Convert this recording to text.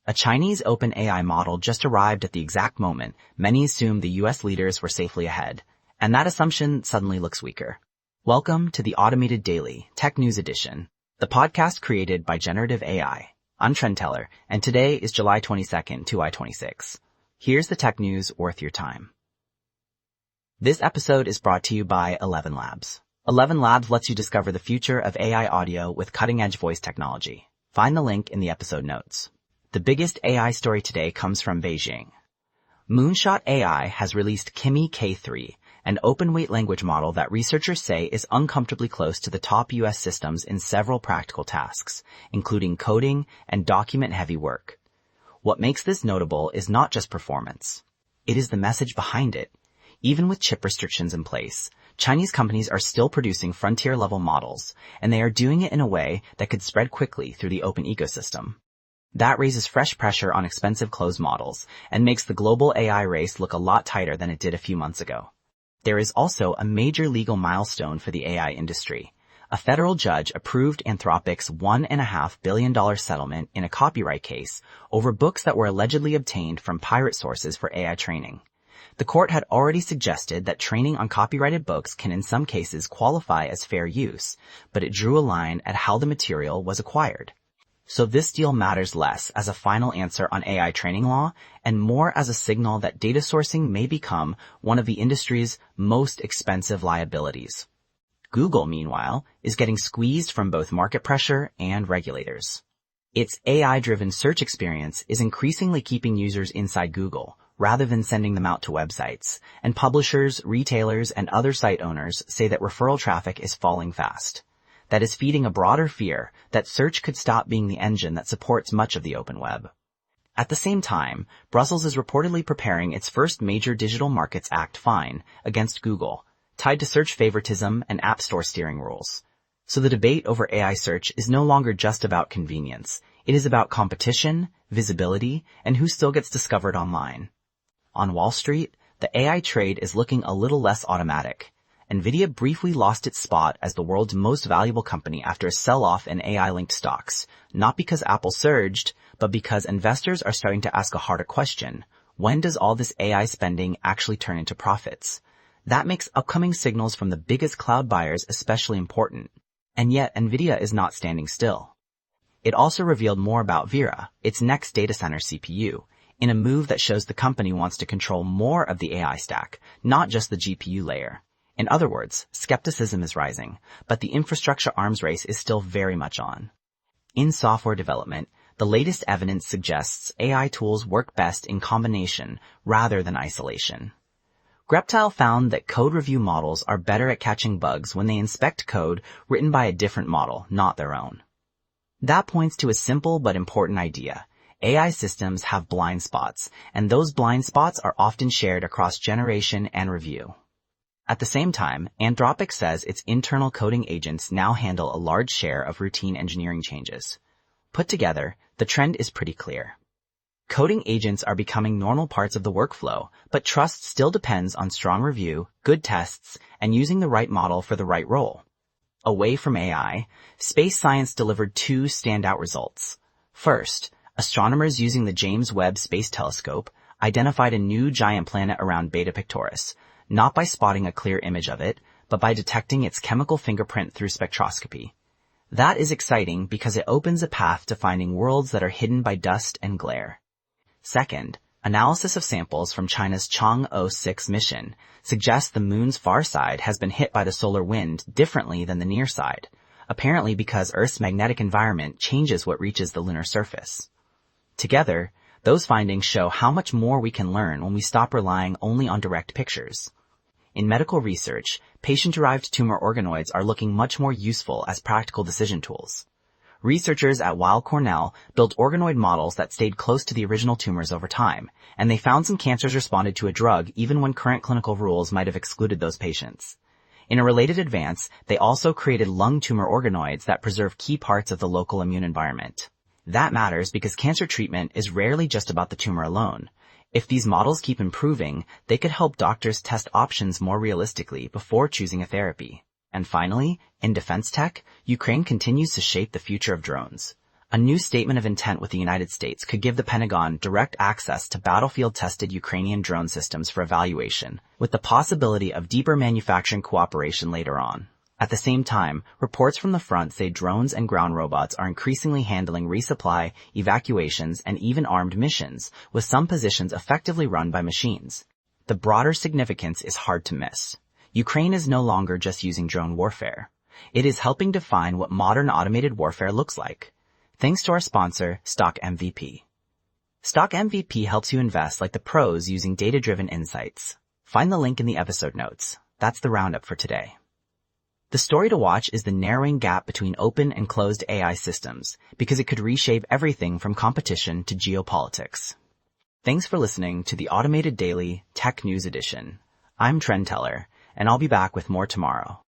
A Chinese OpenAI model just arrived at the exact moment many assumed the US leaders were safely ahead, and that assumption suddenly looks weaker. Welcome to the Automated Daily Tech News Edition, the podcast created by Generative AI. I'm Trendteller, and today is July 22nd, 2026. Here's the tech news worth your time. This episode is brought to you by 11 Labs. 11 Labs lets you discover the future of AI audio with cutting-edge voice technology. Find the link in the episode notes. The biggest AI story today comes from Beijing. Moonshot AI has released Kimi K3, an open-weight language model that researchers say is uncomfortably close to the top US systems in several practical tasks, including coding and document-heavy work. What makes this notable is not just performance. It is the message behind it. Even with chip restrictions in place, Chinese companies are still producing frontier-level models, and they are doing it in a way that could spread quickly through the open ecosystem. That raises fresh pressure on expensive closed models and makes the global AI race look a lot tighter than it did a few months ago. There is also a major legal milestone for the AI industry. A federal judge approved Anthropic's $1.5 billion settlement in a copyright case over books that were allegedly obtained from pirate sources for AI training. The court had already suggested that training on copyrighted books can in some cases qualify as fair use, but it drew a line at how the material was acquired. So this deal matters less as a final answer on AI training law and more as a signal that data sourcing may become one of the industry's most expensive liabilities. Google, meanwhile, is getting squeezed from both market pressure and regulators. Its AI-driven search experience is increasingly keeping users inside Google rather than sending them out to websites, and publishers, retailers, and other site owners say that referral traffic is falling fast. That is feeding a broader fear that search could stop being the engine that supports much of the open web. At the same time, Brussels is reportedly preparing its first major Digital Markets Act fine against Google, tied to search favoritism and App Store steering rules. So the debate over AI search is no longer just about convenience. It is about competition, visibility, and who still gets discovered online. On Wall Street, the AI trade is looking a little less automatic. Nvidia briefly lost its spot as the world's most valuable company after a sell-off in AI-linked stocks, not because Apple surged, but because investors are starting to ask a harder question. When does all this AI spending actually turn into profits? That makes upcoming signals from the biggest cloud buyers especially important. And yet, Nvidia is not standing still. It also revealed more about Vera, its next data center CPU, in a move that shows the company wants to control more of the AI stack, not just the GPU layer. In other words, skepticism is rising, but the infrastructure arms race is still very much on. In software development, the latest evidence suggests AI tools work best in combination rather than isolation. Greptile found that code review models are better at catching bugs when they inspect code written by a different model, not their own. That points to a simple but important idea. AI systems have blind spots, and those blind spots are often shared across generation and review. At the same time, Anthropic says its internal coding agents now handle a large share of routine engineering changes. Put together, the trend is pretty clear. Coding agents are becoming normal parts of the workflow, but trust still depends on strong review, good tests, and using the right model for the right role. Away from AI, space science delivered two standout results. First, astronomers using the James Webb Space Telescope identified a new giant planet around Beta Pictoris, not by spotting a clear image of it, but by detecting its chemical fingerprint through spectroscopy. That is exciting because it opens a path to finding worlds that are hidden by dust and glare. Second, analysis of samples from China's Chang'e 6 mission suggests the moon's far side has been hit by the solar wind differently than the near side, apparently because Earth's magnetic environment changes what reaches the lunar surface. Together, those findings show how much more we can learn when we stop relying only on direct pictures. In medical research, patient-derived tumor organoids are looking much more useful as practical decision tools. Researchers at Weill Cornell built organoid models that stayed close to the original tumors over time, and they found some cancers responded to a drug even when current clinical rules might have excluded those patients. In a related advance, they also created lung tumor organoids that preserve key parts of the local immune environment. That matters because cancer treatment is rarely just about the tumor alone. If these models keep improving, they could help doctors test options more realistically before choosing a therapy. And finally, in defense tech, Ukraine continues to shape the future of drones. A new statement of intent with the United States could give the Pentagon direct access to battlefield-tested Ukrainian drone systems for evaluation, with the possibility of deeper manufacturing cooperation later on. At the same time, reports from the front say drones and ground robots are increasingly handling resupply, evacuations, and even armed missions, with some positions effectively run by machines. The broader significance is hard to miss. Ukraine is no longer just using drone warfare. It is helping define what modern automated warfare looks like. Thanks to our sponsor, Stock MVP. Stock MVP helps you invest like the pros using data-driven insights. Find the link in the episode notes. That's the roundup for today. The story to watch is the narrowing gap between open and closed AI systems, because it could reshape everything from competition to geopolitics. Thanks for listening to the Automated Daily Tech News Edition. I'm Trend Teller, and I'll be back with more tomorrow.